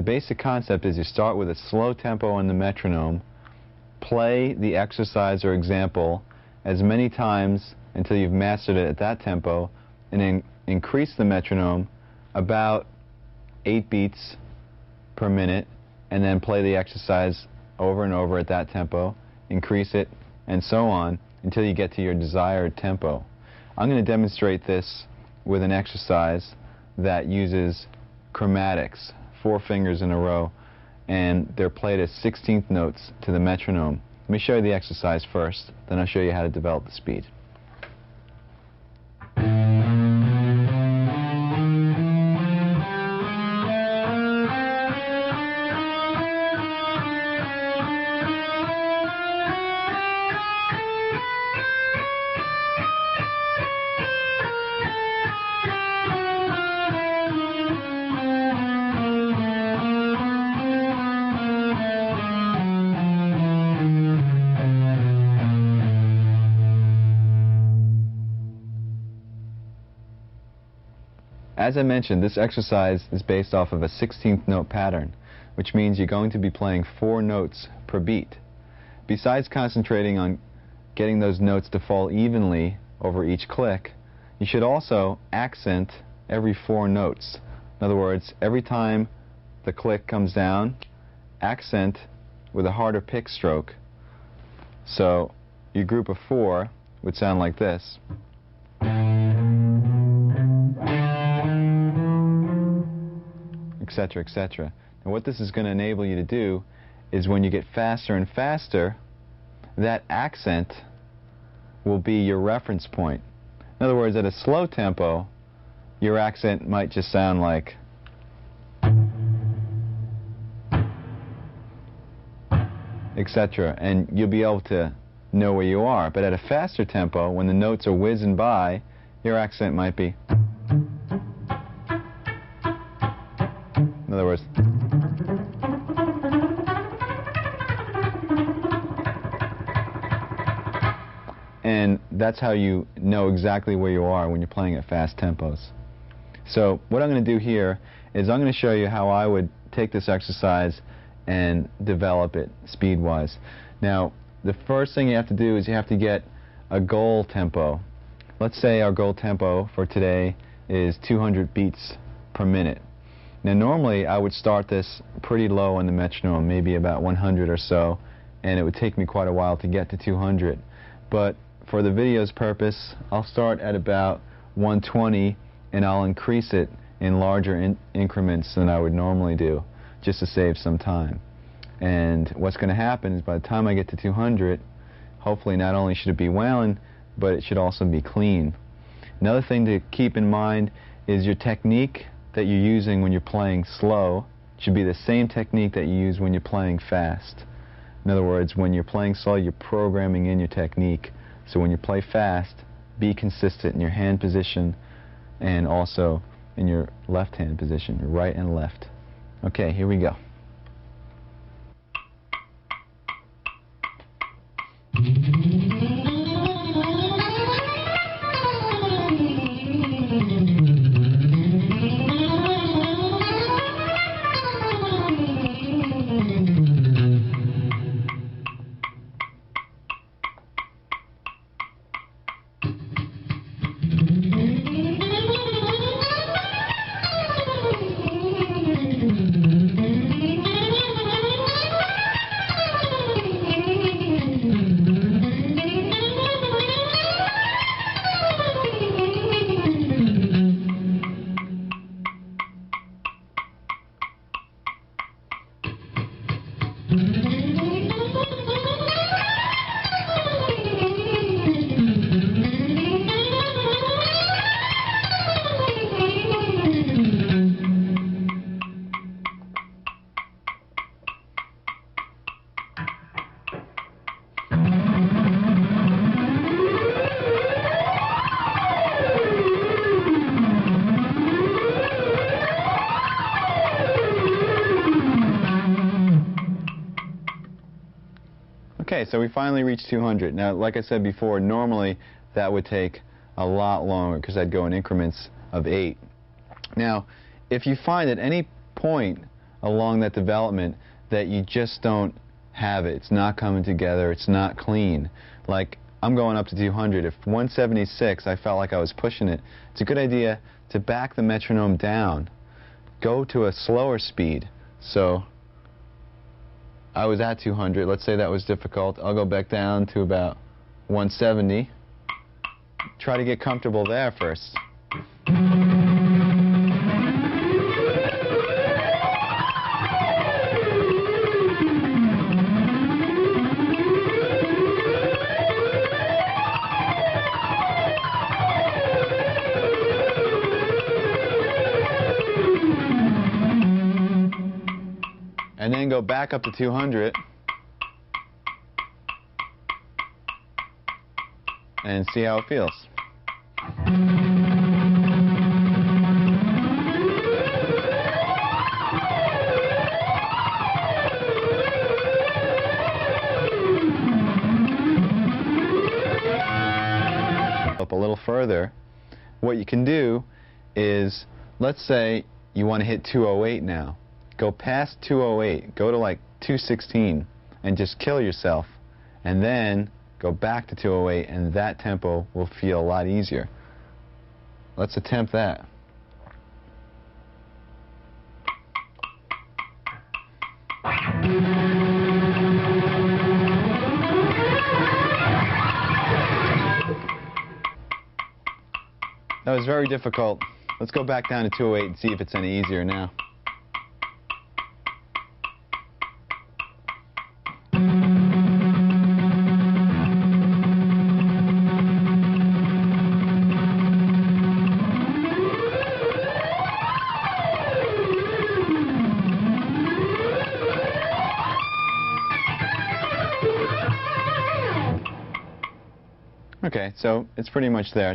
basic concept is you start with a slow tempo on the metronome, play the exercise or example as many times until you've mastered it at that tempo, and then increase the metronome about 8 beats per minute, and then play the exercise over and over at that tempo, increase it, and so on until you get to your desired tempo. I'm going to demonstrate this with an exercise that uses chromatics, 4 fingers in a row, and they're played as 16th notes to the metronome. Let me show you the exercise first, then I'll show you how to develop the speed. As I mentioned, this exercise is based off of a 16th note pattern, which means you're going to be playing 4 notes per beat. Besides concentrating on getting those notes to fall evenly over each click, you should also accent every 4 notes. In other words, every time the click comes down, accent with a harder pick stroke. So your group of 4 would sound like this. Etc., etc. And what this is going to enable you to do is when you get faster and faster, that accent will be your reference point. In other words, at a slow tempo, your accent might just sound like etc., and you'll be able to know where you are. But at a faster tempo, when the notes are whizzing by, your accent might be, in other words, and that's how you know exactly where you are when you're playing at fast tempos. So what I'm going to do here is I'm going to show you how I would take this exercise and develop it speed-wise. Now, the first thing you have to do is you have to get a goal tempo. Let's say our goal tempo for today is 200 beats per minute. Now normally I would start this pretty low on the metronome, maybe about 100 or so, and it would take me quite a while to get to 200. But for the video's purpose, I'll start at about 120 and I'll increase it in larger increments than I would normally do, just to save some time. And what's going to happen is by the time I get to 200, hopefully not only should it be wailing, but it should also be clean. Another thing to keep in mind is your technique that you're using when you're playing slow should be the same technique that you use when you're playing fast. In other words, when you're playing slow, you're programming in your technique. So when you play fast, be consistent in your hand position and also in your left hand position, your right and left. Okay, here we go. Okay, so we finally reached 200. Now, like I said before, normally that would take a lot longer because I'd go in increments of 8. Now, if you find at any point along that development that you just don't have it. It's not coming together. It's not clean. Like, I'm going up to 200. If 176, I felt like I was pushing it, it's a good idea to back the metronome down. Go to a slower speed. So I was at 200. Let's say that was difficult. I'll go back down to about 170. Try to get comfortable there first. And then go back up to 200 and see how it feels. Up a little further, what you can do is, let's say you want to hit 208 now. Go past 208, go to like 216, and just kill yourself, and then go back to 208, and that tempo will feel a lot easier. Let's attempt that. That was very difficult. Let's go back down to 208 and see if it's any easier now. Okay, so it's pretty much there.